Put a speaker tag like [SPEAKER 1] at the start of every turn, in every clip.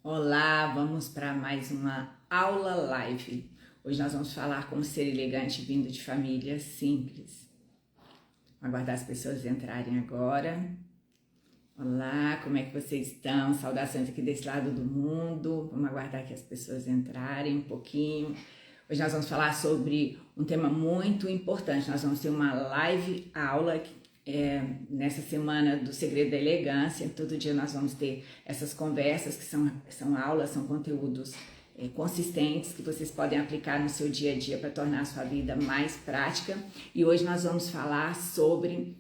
[SPEAKER 1] Olá, vamos para mais uma aula live. Hoje nós vamos falar como ser elegante vindo de família simples. Vou aguardar as pessoas entrarem agora. Olá, como é que vocês estão? Saudações aqui desse lado do mundo. Vamos aguardar que as pessoas entrarem um pouquinho. Hoje nós vamos falar sobre um tema muito importante. Nós vamos ter uma live aula nessa semana do Segredo da Elegância. Todo dia nós vamos ter essas conversas que são aulas, são conteúdos consistentes que vocês podem aplicar no seu dia a dia para tornar a sua vida mais prática. E hoje nós vamos falar sobre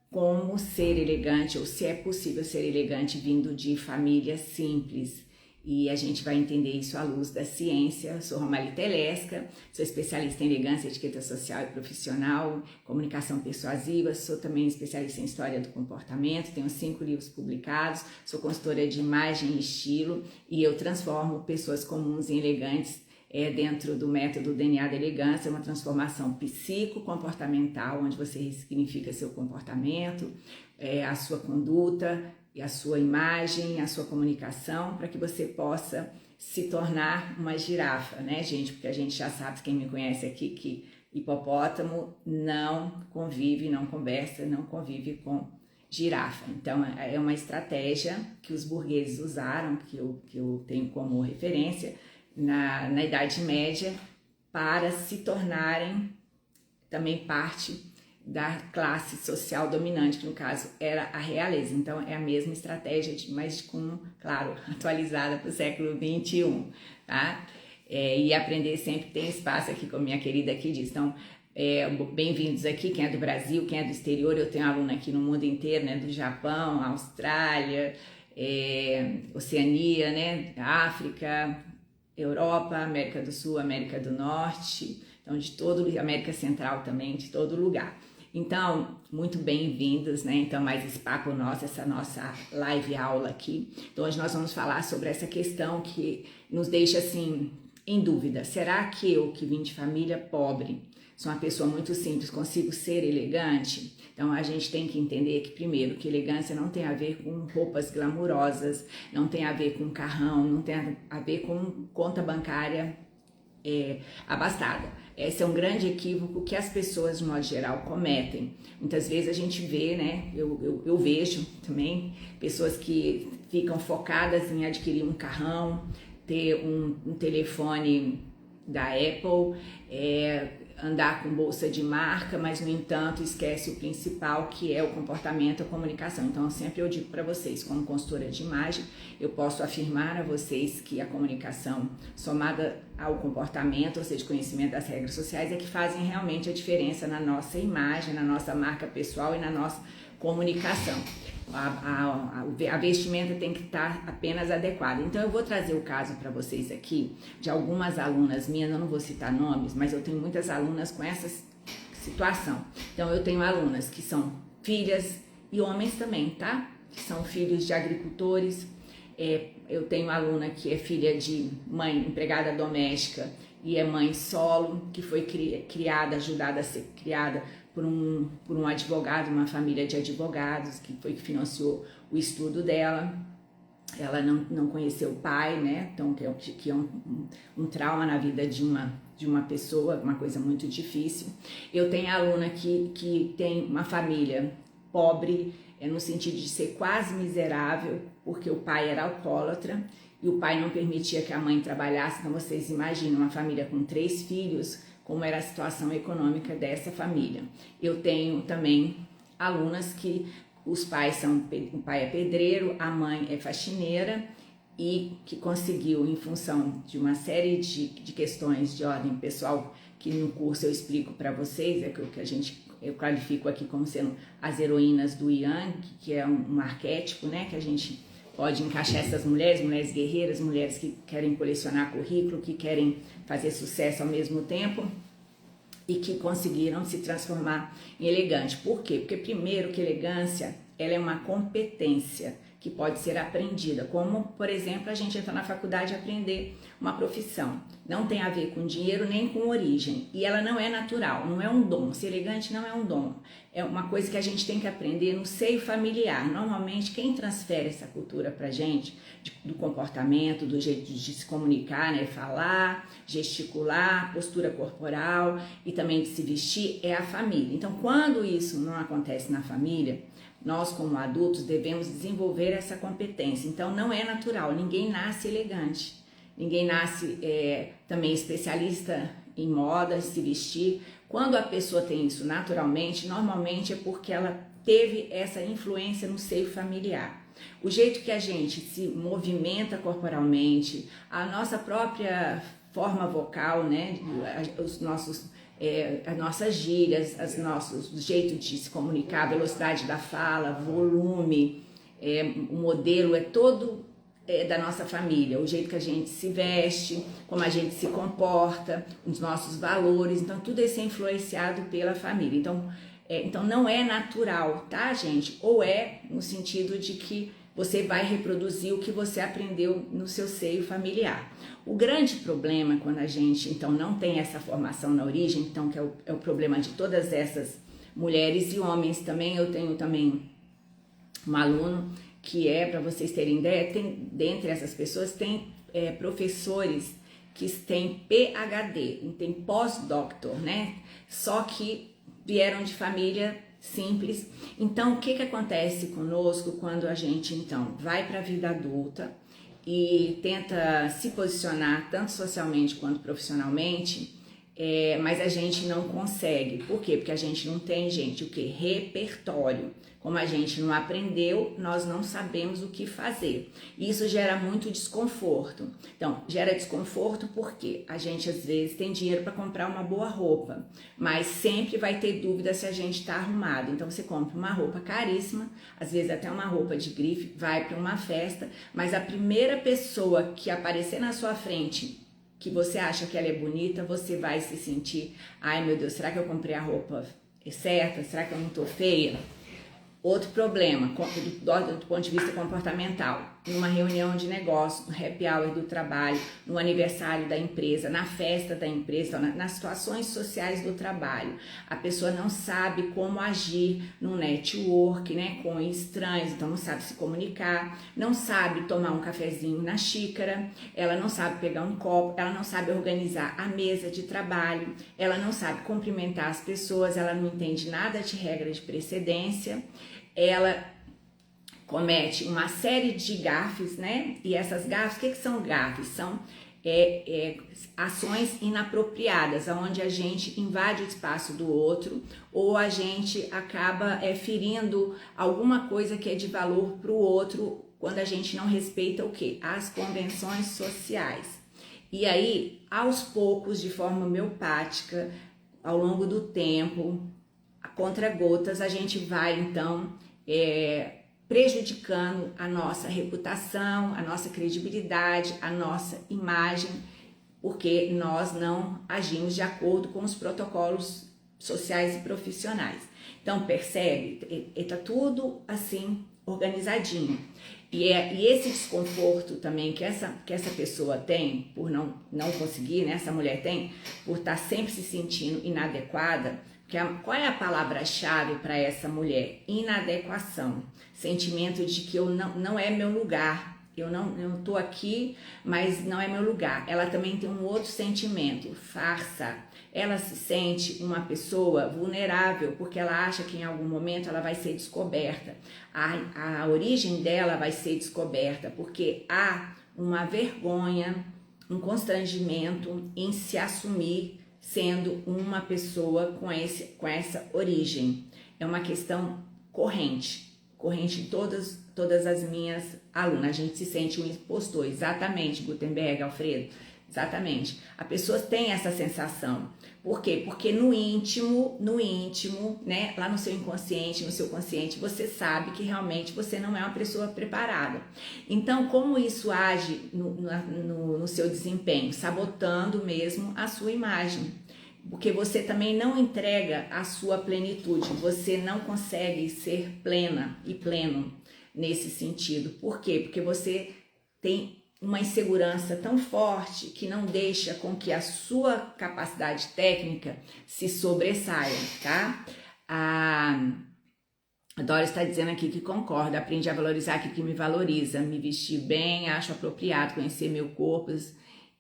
[SPEAKER 1] como ser elegante, ou se é possível ser elegante vindo de família simples. E a gente vai entender isso à luz da ciência. Eu sou Romali Telesca, sou especialista em elegância, etiqueta social e profissional, comunicação persuasiva, sou também especialista em história do comportamento, tenho 5 livros publicados, sou consultora de imagem e estilo e eu transformo pessoas comuns em elegantes dentro do método DNA da elegância, uma transformação psico-comportamental, onde você ressignifica seu comportamento, a sua conduta, e a sua imagem, a sua comunicação, para que você possa se tornar uma girafa, né, gente? Porque a gente já sabe, quem me conhece aqui, que hipopótamo não convive, não conversa, não convive com girafa. Então, é uma estratégia que os burgueses usaram, que eu tenho como referência, na Idade Média, para se tornarem também parte da classe social dominante, que no caso era a realeza. Então é a mesma estratégia, mas claro, atualizada para o século XXI, tá? E aprender sempre tem espaço aqui, como minha querida aqui diz. Então, bem-vindos aqui, quem é do Brasil, quem é do exterior. Eu tenho aluno aqui no mundo inteiro, né? Do Japão, Austrália, Oceania, né? África, Europa, América do Sul, América do Norte, então América Central também, de todo lugar. Então, muito bem-vindos, né? Então, mais esse papo nosso, essa nossa live aula aqui. Então, hoje nós vamos falar sobre essa questão que nos deixa, assim, em dúvida. Será que eu, que vim de família pobre, sou uma pessoa muito simples, consigo ser elegante? Então, a gente tem que entender que, primeiro, que elegância não tem a ver com roupas glamourosas, não tem a ver com carrão, não tem a ver com conta bancária abastada. Esse é um grande equívoco que as pessoas, de modo geral, cometem. Muitas vezes a gente vê, né, eu vejo também, pessoas que ficam focadas em adquirir um carrão, ter um telefone da Apple, andar com bolsa de marca, mas no entanto esquece o principal, que é o comportamento, a comunicação. Então sempre eu digo para vocês, como consultora de imagem, eu posso afirmar a vocês que a comunicação somada ao comportamento, ou seja, conhecimento das regras sociais, é que fazem realmente a diferença na nossa imagem, na nossa marca pessoal e na nossa comunicação. A vestimenta tem que estar apenas adequada. Então eu vou trazer o caso para vocês aqui de algumas alunas minhas, eu não vou citar nomes, mas eu tenho muitas alunas com essa situação. Então eu tenho alunas que são filhas e homens também, tá? Que são filhos de agricultores. Eu tenho aluna que é filha de mãe empregada doméstica e é mãe solo, que foi criada, ajudada a ser criada por um advogado, uma família de advogados, que financiou o estudo dela. Ela não conheceu o pai, né? Então, que é um trauma na vida de uma pessoa, uma coisa muito difícil. Eu tenho aluna que tem uma família pobre, no sentido de ser quase miserável, porque o pai era alcoólatra e o pai não permitia que a mãe trabalhasse. Então, vocês imaginam uma família com 3 filhos, como era a situação econômica dessa família. Eu tenho também alunas que o pai é pedreiro, a mãe é faxineira e que conseguiu, em função de uma série de questões de ordem pessoal, que no curso eu explico para vocês, eu qualifico aqui como sendo as heroínas do Yang, que é um arquétipo, né, que a gente pode encaixar essas mulheres guerreiras, mulheres que querem colecionar currículo, que querem fazer sucesso ao mesmo tempo e que conseguiram se transformar em elegante. Por quê? Porque primeiro que elegância, ela é uma competência que pode ser aprendida, como, por exemplo, a gente entra na faculdade e aprender uma profissão. Não tem a ver com dinheiro nem com origem, e ela não é natural, não é um dom. Ser elegante não é um dom, é uma coisa que a gente tem que aprender no seio familiar. Normalmente, quem transfere essa cultura pra gente, do comportamento, do jeito de se comunicar, né, falar, gesticular, postura corporal e também de se vestir, é a família. Então, quando isso não acontece na família, nós, como adultos, devemos desenvolver essa competência. Então, não é natural, ninguém nasce elegante, ninguém nasce também especialista em moda, se vestir. Quando a pessoa tem isso naturalmente, normalmente é porque ela teve essa influência no seio familiar. O jeito que a gente se movimenta corporalmente, a nossa própria forma vocal, né, as nossas gírias, o jeito de se comunicar, velocidade da fala, volume, o modelo é todo da nossa família, o jeito que a gente se veste, como a gente se comporta, os nossos valores, então tudo isso é influenciado pela família. Então não é natural, tá, gente? Ou é no sentido de que você vai reproduzir o que você aprendeu no seu seio familiar. O grande problema quando a gente, então, não tem essa formação na origem, então, que é o problema de todas essas mulheres e homens também. Eu tenho também um aluno que para vocês terem ideia, dentre essas pessoas, tem professores que têm PhD, tem pós-doctor, né? Só que vieram de família simples. Então, o que acontece conosco quando a gente, então, vai para a vida adulta e tenta se posicionar tanto socialmente quanto profissionalmente, mas a gente não consegue. Por quê? Porque a gente não tem, gente, o quê? Repertório. Como a gente não aprendeu, nós não sabemos o que fazer. Isso gera muito desconforto. Então, gera desconforto porque a gente às vezes tem dinheiro para comprar uma boa roupa, mas sempre vai ter dúvida se a gente está arrumado. Então, você compra uma roupa caríssima, às vezes até uma roupa de grife, vai para uma festa, mas a primeira pessoa que aparecer na sua frente, que você acha que ela é bonita, você vai se sentir, ai meu Deus, será que eu comprei a roupa certa? Será que eu não tô feia? Outro problema, do ponto de vista comportamental, numa reunião de negócio, no happy hour do trabalho, no aniversário da empresa, na festa da empresa, nas situações sociais do trabalho, a pessoa não sabe como agir no network, né, com estranhos, então não sabe se comunicar, não sabe tomar um cafezinho na xícara, ela não sabe pegar um copo, ela não sabe organizar a mesa de trabalho, ela não sabe cumprimentar as pessoas, ela não entende nada de regra de precedência, ela comete uma série de gafes, né? E essas gafes, o que são gafes? São ações inapropriadas, onde a gente invade o espaço do outro ou a gente acaba ferindo alguma coisa que é de valor para o outro quando a gente não respeita o quê? As convenções sociais. E aí, aos poucos, de forma homeopática, ao longo do tempo, a contra-gotas, a gente vai então prejudicando a nossa reputação, a nossa credibilidade, a nossa imagem, porque nós não agimos de acordo com os protocolos sociais e profissionais. Então, percebe? Está tudo assim organizadinho. E esse desconforto também que essa pessoa tem por não conseguir, né? Essa mulher tem, por estar sempre se sentindo inadequada. Qual é a palavra-chave para essa mulher? Inadequação. Sentimento de que não é meu lugar. Eu tô aqui, mas não é meu lugar. Ela também tem um outro sentimento, farsa. Ela se sente uma pessoa vulnerável porque ela acha que em algum momento ela vai ser descoberta. A origem dela vai ser descoberta porque há uma vergonha, um constrangimento em se assumir sendo uma pessoa com essa origem. É uma questão corrente em todas as minhas alunas. A gente se sente um impostor, exatamente, Gutenberg, Alfredo, exatamente. A pessoa tem essa sensação. Por quê? Porque no íntimo, né, lá no seu inconsciente, no seu consciente, você sabe que realmente você não é uma pessoa preparada. Então, como isso age no seu desempenho? Sabotando mesmo a sua imagem. Porque você também não entrega a sua plenitude, você não consegue ser plena e pleno, nesse sentido. Por quê? Porque você tem uma insegurança tão forte que não deixa com que a sua capacidade técnica se sobressaia, tá? A Doris está dizendo aqui que concorda, aprendi a valorizar aquilo que me valoriza, me vestir bem, acho apropriado, conhecer meu corpo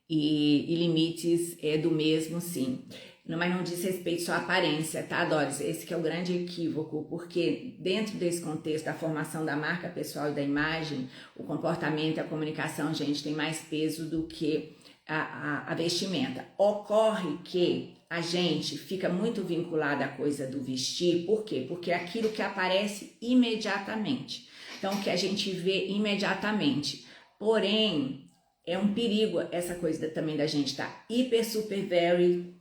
[SPEAKER 1] e limites do mesmo, sim. Mas não diz respeito só à aparência, tá, Doris? Esse que é o grande equívoco, porque dentro desse contexto da formação da marca pessoal e da imagem, o comportamento e a comunicação, gente, tem mais peso do que a vestimenta. Ocorre que a gente fica muito vinculada à coisa do vestir, por quê? Porque é aquilo que aparece imediatamente. Então, o que a gente vê imediatamente. Porém, é um perigo essa coisa também da gente estar hiper, super, very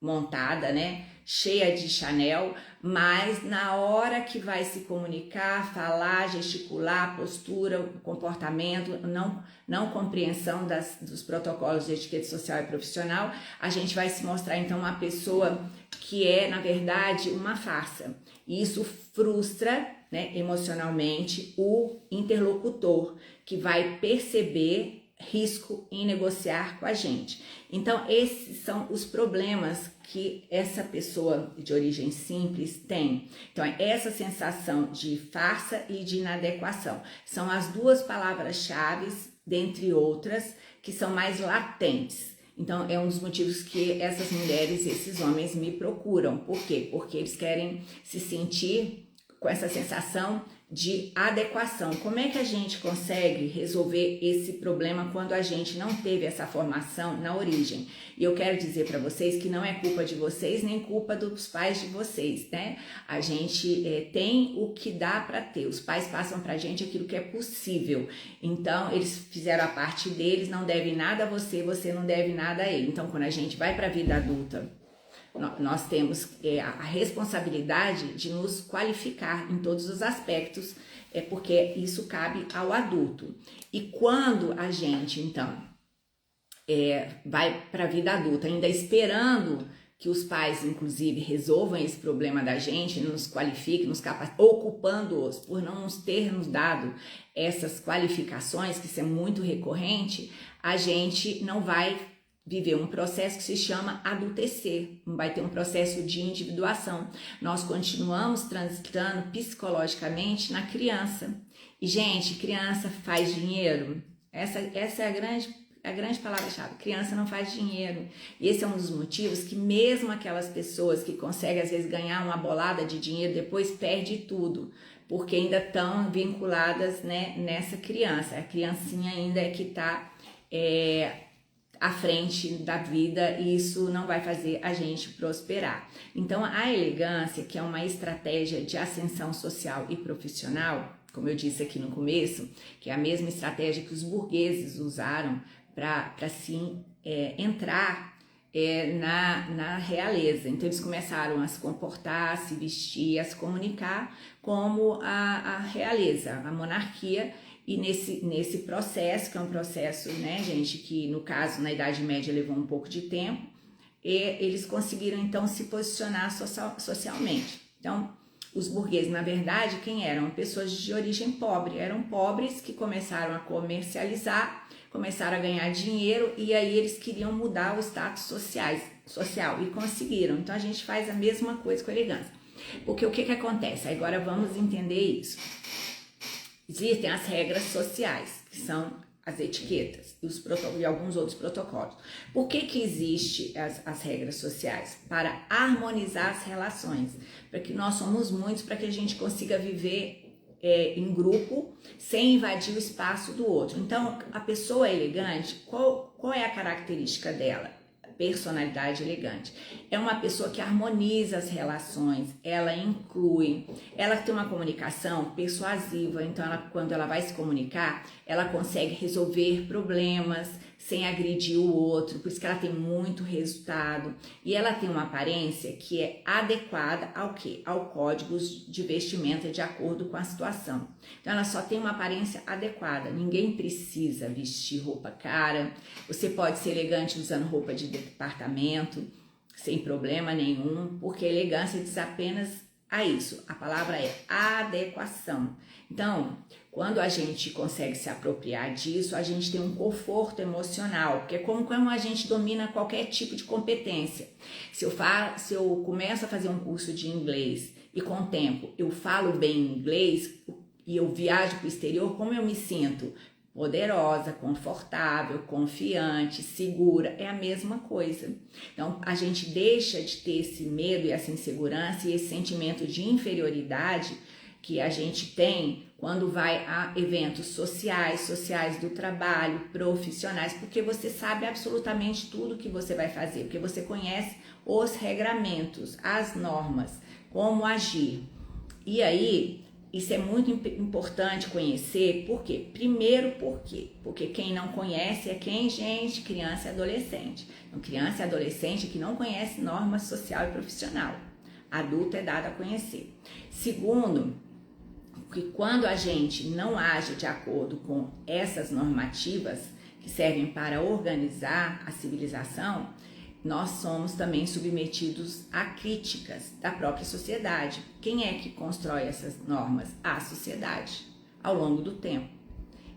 [SPEAKER 1] montada, né? Cheia de Chanel, mas na hora que vai se comunicar, falar, gesticular, postura, comportamento, não compreensão dos protocolos de etiqueta social e profissional, a gente vai se mostrar então uma pessoa que é, na verdade, uma farsa. E isso frustra, né, emocionalmente o interlocutor, que vai perceber risco em negociar com a gente. Então, esses são os problemas que essa pessoa de origem simples tem. Então, é essa sensação de farsa e de inadequação. São as duas palavras-chave, dentre outras, que são mais latentes. Então, é um dos motivos que essas mulheres, esses homens me procuram. Por quê? Porque eles querem se sentir com essa sensação de adequação. Como é que a gente consegue resolver esse problema quando a gente não teve essa formação na origem? E eu quero dizer para vocês que não é culpa de vocês, nem culpa dos pais de vocês, né? A gente tem o que dá para ter. Os pais passam para a gente aquilo que é possível. Então, eles fizeram a parte deles, não devem nada a você, você não deve nada a ele. Então, quando a gente vai para a vida adulta, nós temos a responsabilidade de nos qualificar em todos os aspectos, porque isso cabe ao adulto. E quando a gente, então, vai para a vida adulta, ainda esperando que os pais, inclusive, resolvam esse problema da gente, nos qualifiquem, nos capacitem, ocupando-os por não nos termos dado essas qualificações, que isso é muito recorrente, a gente não vai viver um processo que se chama adultecer, não vai ter um processo de individuação. Nós continuamos transitando psicologicamente na criança. E, gente, criança faz dinheiro? Essa é a grande palavra-chave. Criança não faz dinheiro. E esse é um dos motivos que mesmo aquelas pessoas que conseguem, às vezes, ganhar uma bolada de dinheiro, depois perde tudo, porque ainda estão vinculadas, né, nessa criança. A criancinha ainda é que está à frente da vida, e isso não vai fazer a gente prosperar. Então, a elegância, que é uma estratégia de ascensão social e profissional, como eu disse aqui no começo, que é a mesma estratégia que os burgueses usaram para sim entrar na realeza. Então, eles começaram a se comportar, a se vestir, a se comunicar como a realeza, a monarquia. E nesse processo, que é um processo, né, gente, que no caso, na Idade Média levou um pouco de tempo, e eles conseguiram, então, se posicionar socialmente. Então, os burgueses, na verdade, quem eram? Pessoas de origem pobre, eram pobres que começaram a comercializar, começaram a ganhar dinheiro, e aí eles queriam mudar o status social, e conseguiram. Então, a gente faz a mesma coisa com a elegância. Porque o que acontece? Agora vamos entender isso. Existem as regras sociais, que são as etiquetas e alguns outros protocolos. Por que existe as regras sociais? Para harmonizar as relações, para que nós somos muitos, para que a gente consiga viver em grupo, sem invadir o espaço do outro. Então, a pessoa elegante, qual é a característica dela? Personalidade elegante. É uma pessoa que harmoniza as relações, ela inclui, ela tem uma comunicação persuasiva, então quando ela vai se comunicar, ela consegue resolver problemas sem agredir o outro, por isso que ela tem muito resultado, e ela tem uma aparência que é adequada ao quê? Ao código de vestimenta de acordo com a situação. Então ela só tem uma aparência adequada, ninguém precisa vestir roupa cara, você pode ser elegante usando roupa de departamento, sem problema nenhum, porque elegância diz apenas a isso. A palavra é adequação. Então, quando a gente consegue se apropriar disso, a gente tem um conforto emocional, porque é como quando a gente domina qualquer tipo de competência. Se eu começo a fazer um curso de inglês e com o tempo eu falo bem inglês e eu viajo para o exterior, como eu me sinto? Poderosa, confortável, confiante, segura, é a mesma coisa. Então, a gente deixa de ter esse medo e essa insegurança e esse sentimento de inferioridade que a gente tem quando vai a eventos sociais do trabalho, profissionais, porque você sabe absolutamente tudo que você vai fazer, porque você conhece os regramentos, as normas, como agir. E aí, isso é muito importante conhecer, por quê? Primeiro, por quê? Porque quem não conhece é quem, gente? Criança e adolescente. Então, criança e adolescente que não conhece norma social e profissional. Adulto é dado a conhecer. Segundo, que quando a gente não age de acordo com essas normativas que servem para organizar a civilização, nós somos também submetidos a críticas da própria sociedade. Quem é que constrói essas normas? A sociedade, ao longo do tempo.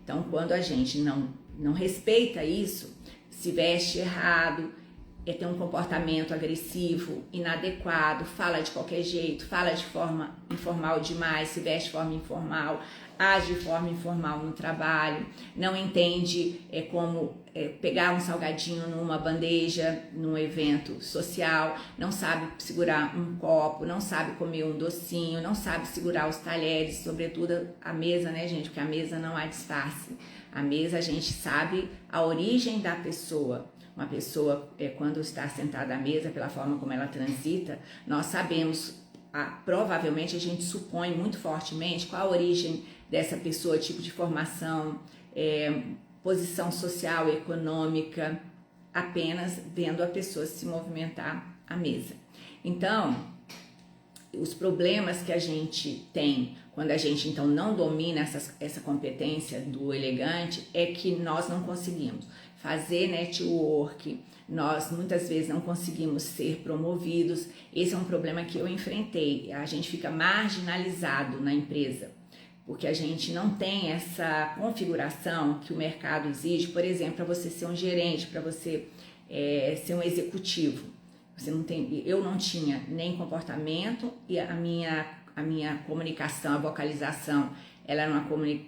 [SPEAKER 1] Então, quando a gente não respeita isso, se veste errado, tem um comportamento agressivo, inadequado, fala de qualquer jeito, fala de forma informal demais, se veste de forma informal, age de forma informal no trabalho, não entende como pegar um salgadinho numa bandeja, num evento social, não sabe segurar um copo, não sabe comer um docinho, não sabe segurar os talheres, sobretudo a mesa, né, gente? Porque a mesa não há disfarce. A mesa a gente sabe a origem da pessoa. Uma pessoa, quando está sentada à mesa, pela forma como ela transita, nós sabemos, provavelmente a gente supõe muito fortemente qual a origem dessa pessoa, tipo de formação, posição social, econômica, apenas vendo a pessoa se movimentar à mesa. Então, os problemas que a gente tem quando a gente então não domina essa competência do elegante é que nós não conseguimos fazer network, nós muitas vezes não conseguimos ser promovidos. Esse é um problema que eu enfrentei. A gente fica marginalizado na empresa, porque a gente não tem essa configuração que o mercado exige, por exemplo, para você ser um gerente, para você ser um executivo. Você não tem, eu não tinha nem comportamento e a minha comunicação, a vocalização, ela era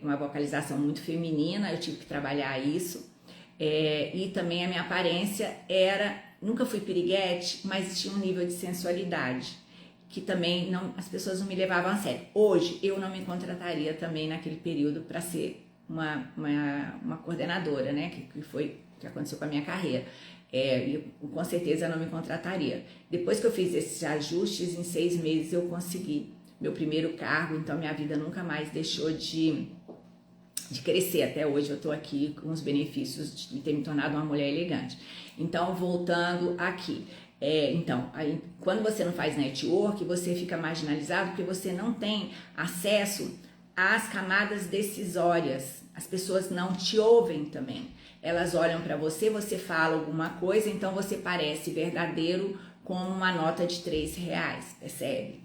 [SPEAKER 1] uma vocalização muito feminina, eu tive que trabalhar isso. E também a minha aparência nunca fui piriguete, mas tinha um nível de sensualidade, que também as pessoas não me levavam a sério. Hoje, eu não me contrataria também naquele período para ser uma coordenadora, né, que aconteceu com a minha carreira. Eu com certeza não me contrataria. Depois que eu fiz esses ajustes, em 6 meses eu consegui meu primeiro cargo, então minha vida nunca mais deixou de crescer. Até hoje eu estou aqui com os benefícios de ter me tornado uma mulher elegante. Então, voltando aqui, aí, quando você não faz network, você fica marginalizado porque você não tem acesso às camadas decisórias. As pessoas não te ouvem também. Elas olham para você, você fala alguma coisa, então você parece verdadeiro como uma nota de R$3, percebe?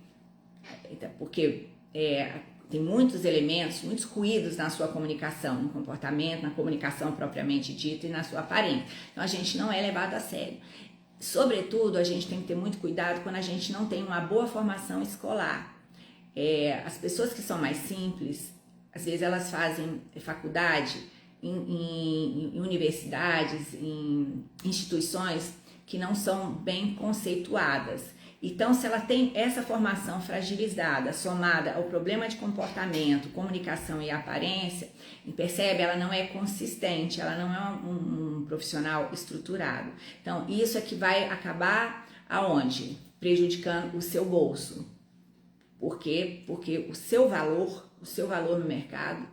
[SPEAKER 1] Porque tem muitos elementos, muitos ruídos na sua comunicação, no comportamento, na comunicação propriamente dita e na sua aparência. Então a gente não é levado a sério. Sobretudo, a gente tem que ter muito cuidado quando a gente não tem uma boa formação escolar. As pessoas que são mais simples, às vezes elas fazem faculdade em universidades, em instituições que não são bem conceituadas. Então, se ela tem essa formação fragilizada, somada ao problema de comportamento, comunicação e aparência, percebe? Ela não é consistente, ela não é um profissional estruturado. Então, isso é que vai acabar aonde? Prejudicando o seu bolso. Por quê? Porque o seu valor no mercado,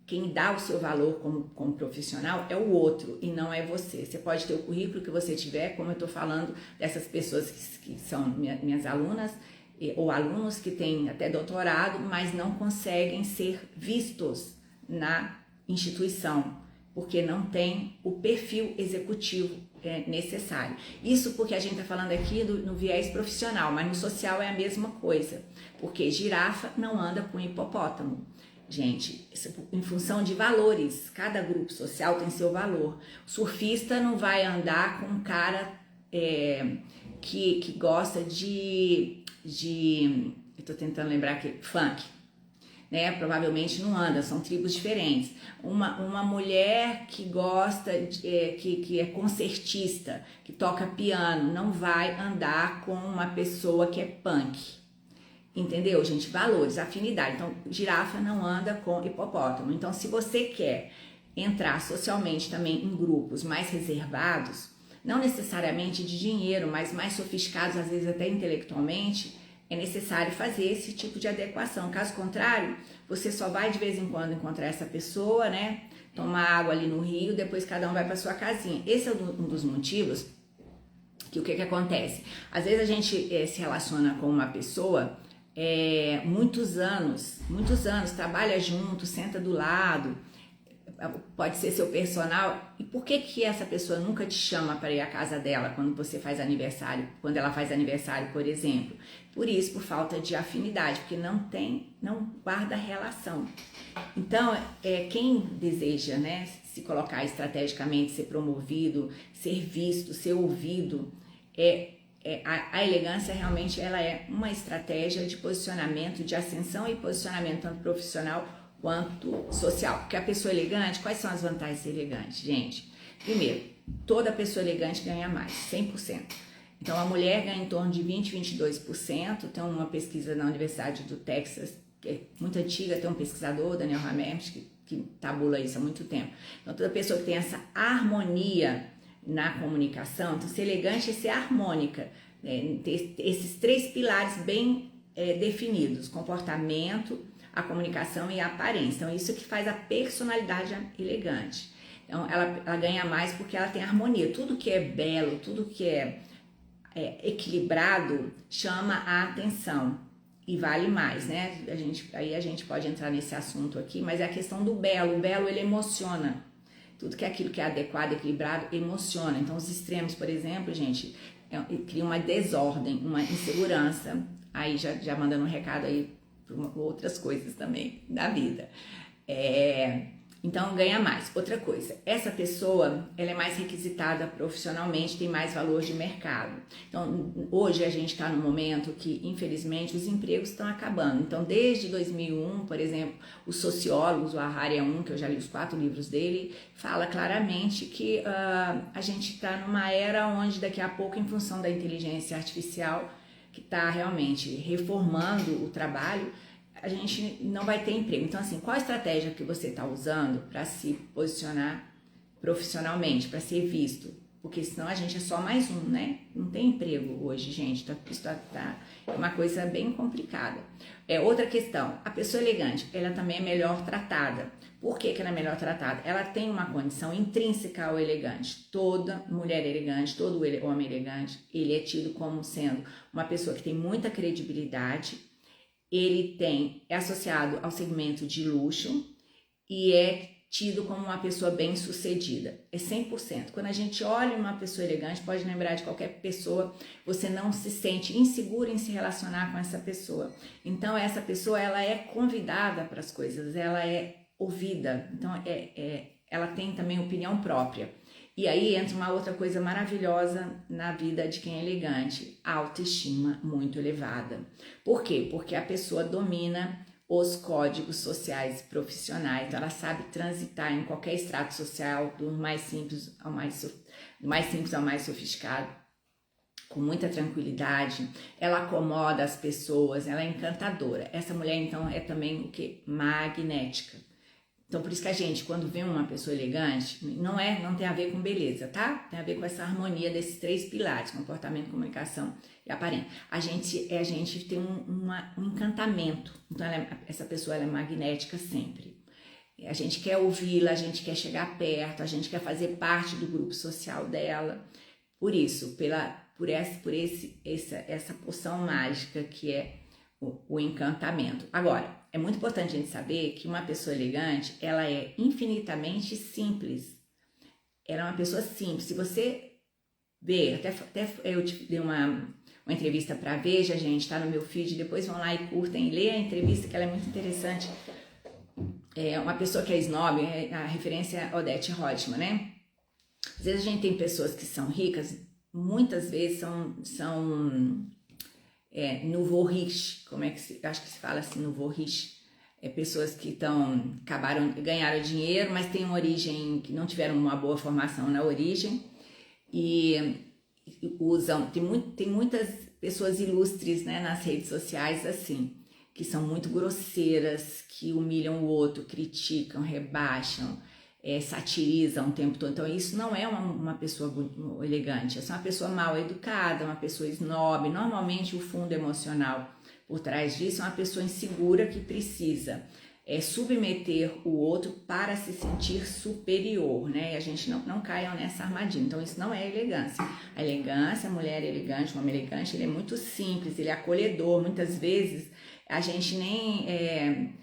[SPEAKER 1] quem dá o seu valor como profissional é o outro e não é você. Você pode ter o currículo que você tiver, como eu estou falando dessas pessoas que são minhas alunas ou alunos que têm até doutorado, mas não conseguem ser vistos na instituição. porque não tem o perfil executivo necessário. Isso porque a gente está falando aqui no viés profissional, mas no social é a mesma coisa, porque girafa não anda com hipopótamo. Gente, em função de valores, cada grupo social tem seu valor. O surfista não vai andar com um cara que gosta eu tô tentando lembrar aqui, funk, né? Provavelmente não anda, são tribos diferentes. Uma mulher que gosta, que é concertista, que toca piano, não vai andar com uma pessoa que é punk. Entendeu, gente? Valores, afinidade. Então, girafa não anda com hipopótamo. Então, se você quer entrar socialmente também em grupos mais reservados, não necessariamente de dinheiro, mas mais sofisticados, às vezes até intelectualmente, é necessário fazer esse tipo de adequação. Caso contrário, você só vai de vez em quando encontrar essa pessoa, né? Tomar água ali no rio, depois cada um vai para sua casinha. Esse é um dos motivos que o que acontece? Às vezes a gente se relaciona com uma pessoa muitos anos, trabalha junto, senta do lado, pode ser seu personal, e por que essa pessoa nunca te chama para ir à casa dela quando você faz aniversário, quando ela faz aniversário, por exemplo? Por isso, por falta de afinidade, porque não guarda relação. Então, quem deseja, né, se colocar estrategicamente, ser promovido, ser visto, ser ouvido, a elegância realmente ela é uma estratégia de posicionamento, de ascensão e posicionamento tanto profissional quanto social. Porque a pessoa elegante, quais são as vantagens de ser elegante, gente? Primeiro, toda pessoa elegante ganha mais, 100%. Então, a mulher ganha em torno de 20, 22%. Tem uma pesquisa na Universidade do Texas, que é muito antiga, tem um pesquisador, Daniel Hammerich, que tabula isso há muito tempo. Então, toda pessoa que tem essa harmonia na comunicação, então ser elegante é ser harmônica, ter esses três pilares bem definidos: comportamento, a comunicação e a aparência. Então isso que faz a personalidade elegante. Então ela ganha mais porque ela tem harmonia. Tudo que é belo, tudo que é equilibrado chama a atenção e vale mais, né? Aí a gente pode entrar nesse assunto aqui, mas é a questão do belo. O belo ele emociona. Tudo que é aquilo que é adequado, equilibrado, emociona. Então, os extremos, por exemplo, gente, cria uma desordem, uma insegurança. Aí, já mandando um recado aí para outras coisas também da vida. Então, ganha mais. Outra coisa, essa pessoa, ela é mais requisitada profissionalmente, tem mais valor de mercado. Então, hoje a gente está num momento que, infelizmente, os empregos estão acabando. Então, desde 2001, por exemplo, os sociólogos, o Harari é um, que eu já li os 4 livros dele, fala claramente que a gente está numa era onde daqui a pouco, em função da inteligência artificial, que está realmente reformando o trabalho, a gente não vai ter emprego. Então, assim, qual a estratégia que você está usando para se posicionar profissionalmente, para ser visto? Porque senão a gente é só mais um, né? Não tem emprego hoje, gente. Isso é uma coisa bem complicada. Outra questão, a pessoa elegante, ela também é melhor tratada. Por que ela é melhor tratada? Ela tem uma condição intrínseca ao elegante. Toda mulher elegante, todo homem elegante, ele é tido como sendo uma pessoa que tem muita credibilidade. Ele é associado ao segmento de luxo e é tido como uma pessoa bem-sucedida. É 100%. Quando a gente olha uma pessoa elegante, pode lembrar de qualquer pessoa, você não se sente inseguro em se relacionar com essa pessoa. Então, essa pessoa, ela é convidada para as coisas, ela é ouvida. Então, ela tem também opinião própria. E aí entra uma outra coisa maravilhosa na vida de quem é elegante: a autoestima muito elevada. Por quê? Porque a pessoa domina os códigos sociais e profissionais, então ela sabe transitar em qualquer extrato social, do mais simples ao mais sofisticado, com muita tranquilidade. Ela acomoda as pessoas, ela é encantadora. Essa mulher, então, é também o quê? Magnética. Então, por isso que a gente, quando vê uma pessoa elegante, não tem a ver com beleza, tá? Tem a ver com essa harmonia desses 3 pilares: comportamento, comunicação e aparência. A gente tem um encantamento. Então, essa pessoa ela é magnética sempre. A gente quer ouvi-la, a gente quer chegar perto, a gente quer fazer parte do grupo social dela. Por isso, por essa poção mágica que é o encantamento. Agora, é muito importante a gente saber que uma pessoa elegante, ela é infinitamente simples. Ela é uma pessoa simples. Se você ver, até eu dei uma entrevista para Veja, gente, tá no meu feed, depois vão lá e curtem, lê a entrevista que ela é muito interessante. É uma pessoa que é snob, a referência é Odete Roitman, né? Às vezes a gente tem pessoas que são ricas, muitas vezes são nouveau riche, acho que se fala assim, nouveau riche. Pessoas que ganharam dinheiro, mas têm uma origem, que não tiveram uma boa formação na origem, e usam, tem muitas pessoas ilustres, né, nas redes sociais assim, que são muito grosseiras, que humilham o outro, criticam, rebaixam, satirizam o tempo todo. Então isso não é uma pessoa elegante, é uma pessoa mal educada, uma pessoa snob. Normalmente o fundo emocional por trás disso é uma pessoa insegura que precisa submeter o outro para se sentir superior, né? E a gente não caia nessa armadilha. Então isso não é elegância. A elegância, a mulher elegante, um homem elegante, ele é muito simples, ele é acolhedor. Muitas vezes a gente nem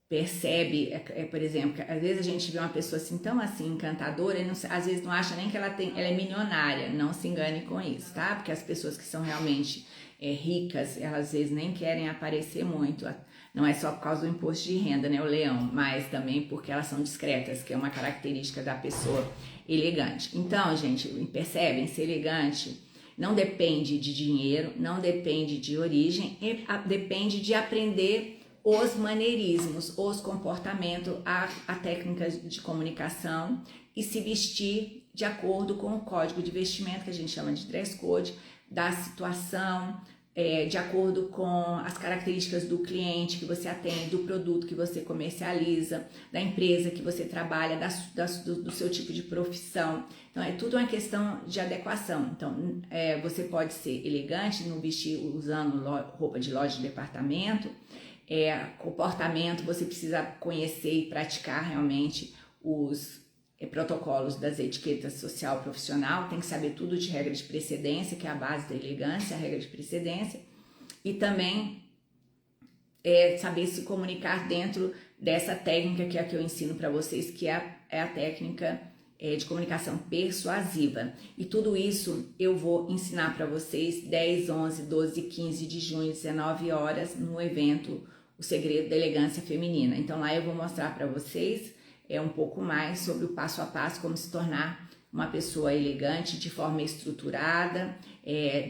[SPEAKER 1] percebe, por exemplo, às vezes a gente vê uma pessoa assim tão assim encantadora e às vezes não acha nem que ela é milionária. Não se engane com isso, tá? Porque as pessoas que são realmente ricas, elas às vezes nem querem aparecer muito. Não é só por causa do imposto de renda, né, o leão, mas também porque elas são discretas, que é uma característica da pessoa elegante. Então, gente, percebem, ser elegante não depende de dinheiro, não depende de origem, depende de aprender os maneirismos, os comportamentos, a técnica de comunicação e se vestir de acordo com o código de vestimento, que a gente chama de dress code, da situação, de acordo com as características do cliente que você atende, do produto que você comercializa, da empresa que você trabalha, do seu tipo de profissão. Então é tudo uma questão de adequação. Então você pode ser elegante no vestir usando roupa de loja de departamento, comportamento, você precisa conhecer e praticar realmente os protocolos das etiquetas social profissional, tem que saber tudo de regra de precedência, que é a base da elegância, a regra de precedência, e também saber se comunicar dentro dessa técnica que é a que eu ensino para vocês, que é a técnica de comunicação persuasiva. E tudo isso eu vou ensinar para vocês 10, 11, 12 e 15 de junho, 19 horas, no evento O Segredo da Elegância Feminina. Então lá eu vou mostrar para vocês um pouco mais sobre o passo a passo, como se tornar uma pessoa elegante de forma estruturada,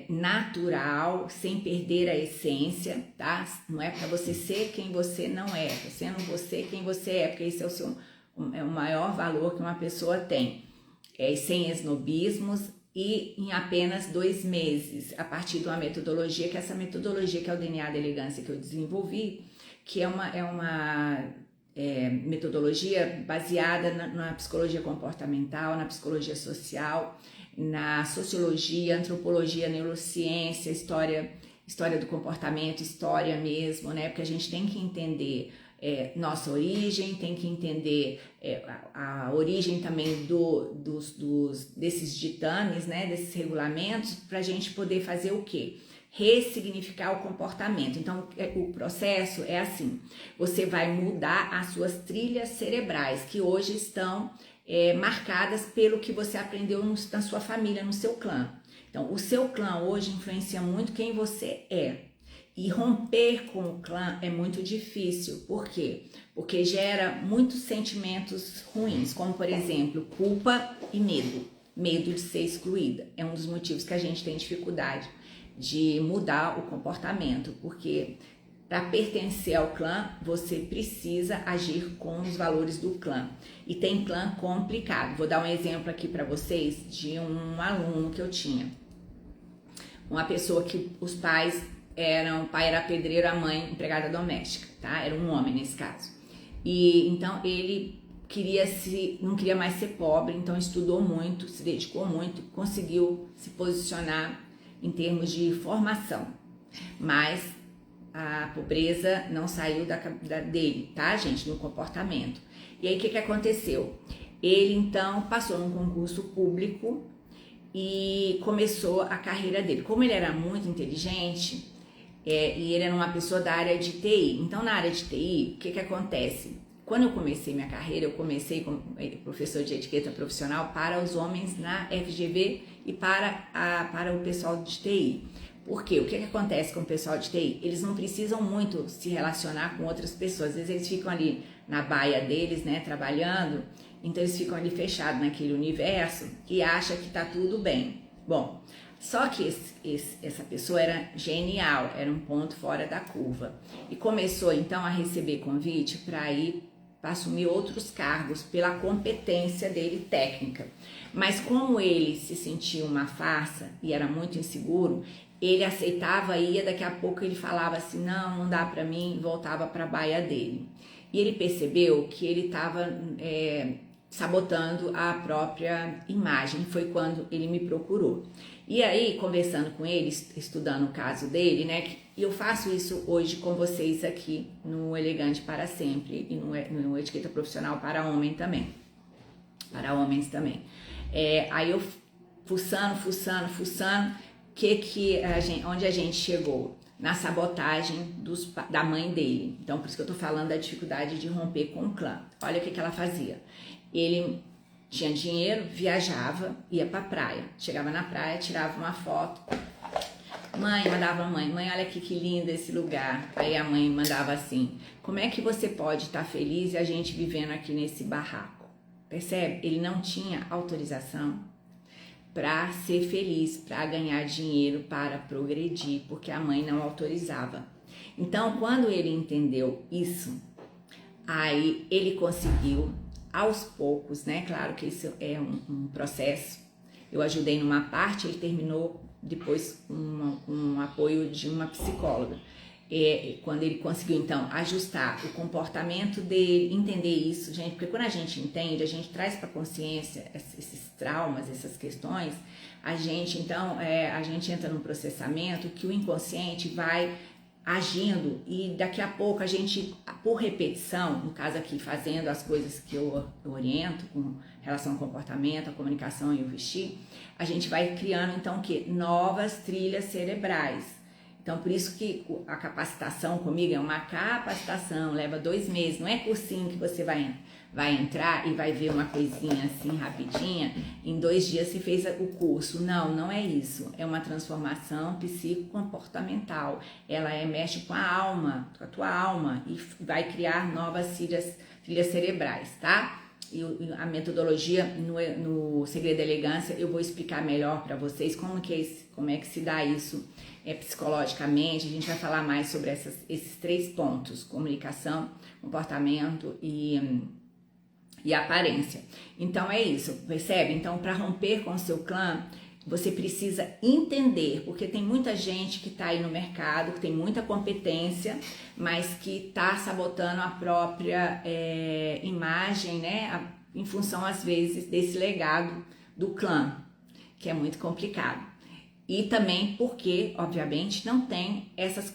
[SPEAKER 1] natural, sem perder a essência, tá? Não é para você ser quem você não é, sendo você quem você é, porque esse é o maior valor que uma pessoa tem. Sem esnobismos e em apenas 2 meses, a partir de uma metodologia, que é essa metodologia que é o DNA da elegância que eu desenvolvi, que é uma metodologia baseada na psicologia comportamental, na psicologia social, na sociologia, antropologia, neurociência, história do comportamento, história mesmo, né? Porque a gente tem que entender nossa origem, tem que entender a origem também desses ditames, né? Desses regulamentos, para a gente poder fazer o quê? Ressignificar o comportamento. Então, o processo é assim: você vai mudar as suas trilhas cerebrais, que hoje estão marcadas pelo que você aprendeu na sua família, no seu clã. Então, o seu clã hoje influencia muito quem você é. E romper com o clã é muito difícil. Por quê? Porque gera muitos sentimentos ruins, como, por exemplo, culpa e medo. Medo de ser excluída. É um dos motivos que a gente tem dificuldade de mudar o comportamento, porque para pertencer ao clã, você precisa agir com os valores do clã. E tem clã complicado. Vou dar um exemplo aqui para vocês de um aluno que eu tinha. Uma pessoa que os pais o pai era pedreiro, a mãe empregada doméstica, tá? Era um homem nesse caso. E então ele não queria mais ser pobre, então estudou muito, se dedicou muito, conseguiu se posicionar em termos de formação, mas a pobreza não saiu dele, tá, gente, no comportamento. E aí o que aconteceu? Ele então passou num concurso público e começou a carreira dele. Como ele era muito inteligente, e ele era uma pessoa da área de TI. Então, na área de TI, o que acontece? Quando eu comecei minha carreira, eu comecei como professor de etiqueta profissional para os homens na FGV e para o pessoal de TI. Por quê? O que acontece com o pessoal de TI? Eles não precisam muito se relacionar com outras pessoas. Às vezes eles ficam ali na baia deles, né, trabalhando, então eles ficam ali fechados naquele universo e acham que tá tudo bem. Bom, só que essa pessoa era genial, era um ponto fora da curva. E começou então a receber convite para ir para assumir outros cargos pela competência dele técnica. Mas como ele se sentia uma farsa e era muito inseguro, ele aceitava, ia, daqui a pouco ele falava assim, não dá para mim, e voltava para a baia dele. E ele percebeu que ele estava sabotando a própria imagem, foi quando ele me procurou. E aí, conversando com ele, estudando o caso dele, né, e eu faço isso hoje com vocês aqui no Elegante para Sempre e no Etiqueta Profissional para homens também. Aí eu fuçando, onde a gente chegou? Na sabotagem da mãe dele. Então, por isso que eu tô falando da dificuldade de romper com o clã. Olha o que ela fazia. Ele tinha dinheiro, viajava, ia pra praia. Chegava na praia, tirava uma foto. Mandava a mãe, olha aqui que lindo esse lugar. Aí a mãe mandava assim, como é que você pode estar feliz e a gente vivendo aqui nesse barraco? Percebe? Ele não tinha autorização para ser feliz, para ganhar dinheiro, para progredir, porque a mãe não autorizava. Então, quando ele entendeu isso, aí ele conseguiu, aos poucos, né? Claro que isso é um processo. Eu ajudei numa parte, ele terminou depois um apoio de uma psicóloga. Quando ele conseguiu, então, ajustar o comportamento dele, entender isso, gente, porque quando a gente entende, a gente traz para a consciência esses traumas, essas questões, a gente entra num processamento que o inconsciente vai agindo e daqui a pouco a gente, por repetição, no caso aqui, fazendo as coisas que eu oriento com relação ao comportamento, a comunicação e o vestir, a gente vai criando, então, novas trilhas cerebrais. Então, por isso que a capacitação comigo é uma capacitação, leva 2 meses, não é cursinho que você vai entrar e vai ver uma coisinha assim rapidinha, em 2 dias você fez o curso. Não é isso, é uma transformação psicocomportamental, ela mexe com a alma, com a tua alma e vai criar novas trilhas cerebrais, tá? E a metodologia no Segredo da Elegância eu vou explicar melhor para vocês como é que se dá isso psicologicamente. A gente vai falar mais sobre esses 3 pontos: comunicação, comportamento e aparência. Então é isso, percebe? Então, para romper com o seu clã, você precisa entender, porque tem muita gente que está aí no mercado, que tem muita competência, mas que está sabotando a própria imagem, né? Em função, às vezes, desse legado do clã, que é muito complicado. E também porque, obviamente, não tem essas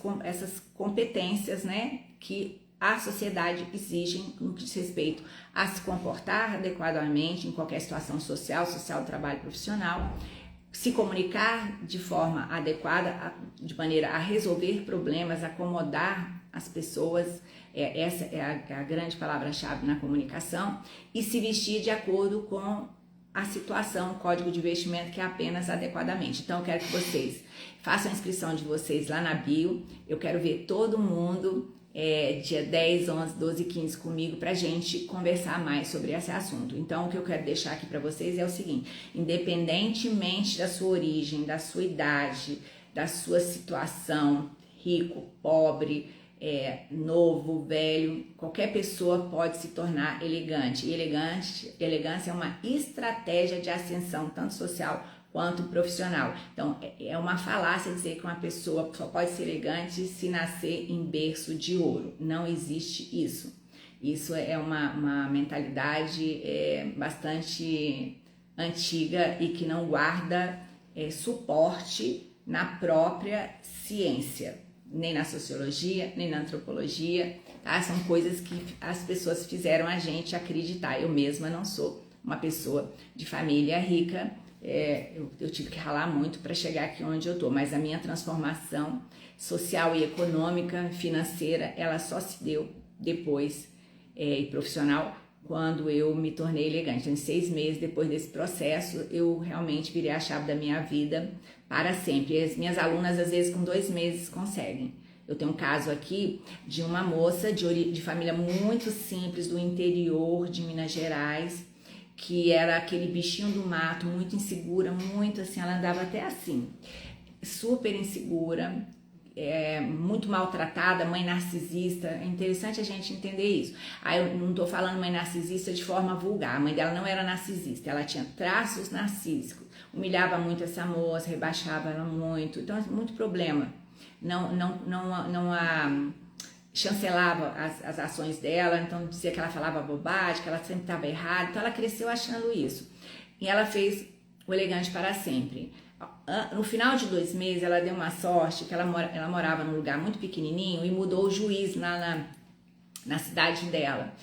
[SPEAKER 1] competências, né? Que a sociedade exige no que diz respeito a se comportar adequadamente em qualquer situação social, trabalho, profissional, se comunicar de forma adequada, de maneira a resolver problemas, acomodar as pessoas, essa é a grande palavra-chave na comunicação, e se vestir de acordo com a situação, o código de vestimento, que é apenas adequadamente. Então eu quero que vocês façam a inscrição de vocês lá na bio, eu quero ver todo mundo dia 10, 11, 12 e 15 comigo pra gente conversar mais sobre esse assunto. Então, o que eu quero deixar aqui pra vocês é o seguinte: independentemente da sua origem, da sua idade, da sua situação, rico, pobre, novo, velho, qualquer pessoa pode se tornar elegante. E elegância é uma estratégia de ascensão, tanto social quanto profissional. Então, é uma falácia dizer que uma pessoa só pode ser elegante se nascer em berço de ouro. Não existe isso. Isso é uma mentalidade bastante antiga e que não guarda suporte na própria ciência, nem na sociologia, nem na antropologia, tá? São coisas que as pessoas fizeram a gente acreditar. Eu mesma não sou uma pessoa de família rica, eu tive que ralar muito para chegar aqui onde eu tô, mas a minha transformação social e econômica, financeira, ela só se deu depois, e profissional, quando eu me tornei elegante. Então, em 6 meses depois desse processo, eu realmente virei a chave da minha vida para sempre. E as minhas alunas, às vezes, com 2 meses conseguem. Eu tenho um caso aqui de uma moça de família muito simples, do interior de Minas Gerais, que era aquele bichinho do mato, muito insegura, muito assim, ela andava até assim, super insegura, muito maltratada, mãe narcisista. É interessante a gente entender isso. Aí eu não tô falando mãe narcisista de forma vulgar, a mãe dela não era narcisista, ela tinha traços narcísicos, humilhava muito essa moça, rebaixava ela muito, então muito problema. Não a chancelava as ações dela, então dizia que ela falava bobagem, que ela sempre estava errada, então ela cresceu achando isso. E ela fez o Elegante para Sempre. No final de 2 meses, ela deu uma sorte, que ela morava num lugar muito pequenininho e mudou o juiz na cidade dela.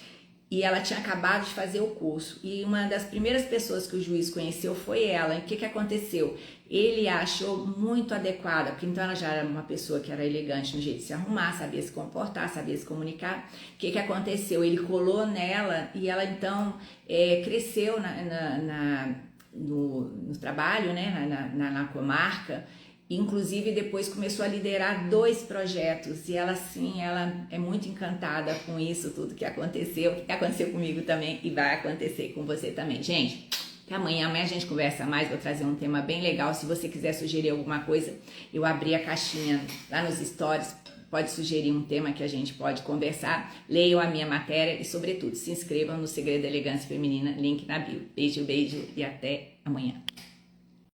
[SPEAKER 1] E ela tinha acabado de fazer o curso. E uma das primeiras pessoas que o juiz conheceu foi ela. E o que aconteceu? Ele a achou muito adequada, porque então ela já era uma pessoa que era elegante no jeito de se arrumar, sabia se comportar, sabia se comunicar. O que aconteceu? Ele colou nela e ela então cresceu no trabalho, né, na comarca. Inclusive depois começou a liderar 2 projetos e ela é muito encantada com isso tudo que aconteceu comigo também e vai acontecer com você também. Gente, até amanhã a gente conversa mais, vou trazer um tema bem legal. Se você quiser sugerir alguma coisa, eu abri a caixinha lá nos stories, pode sugerir um tema que a gente pode conversar. Leiam a minha matéria e, sobretudo, se inscrevam no Segredo da Elegância Feminina, link na bio. Beijo, beijo e até amanhã.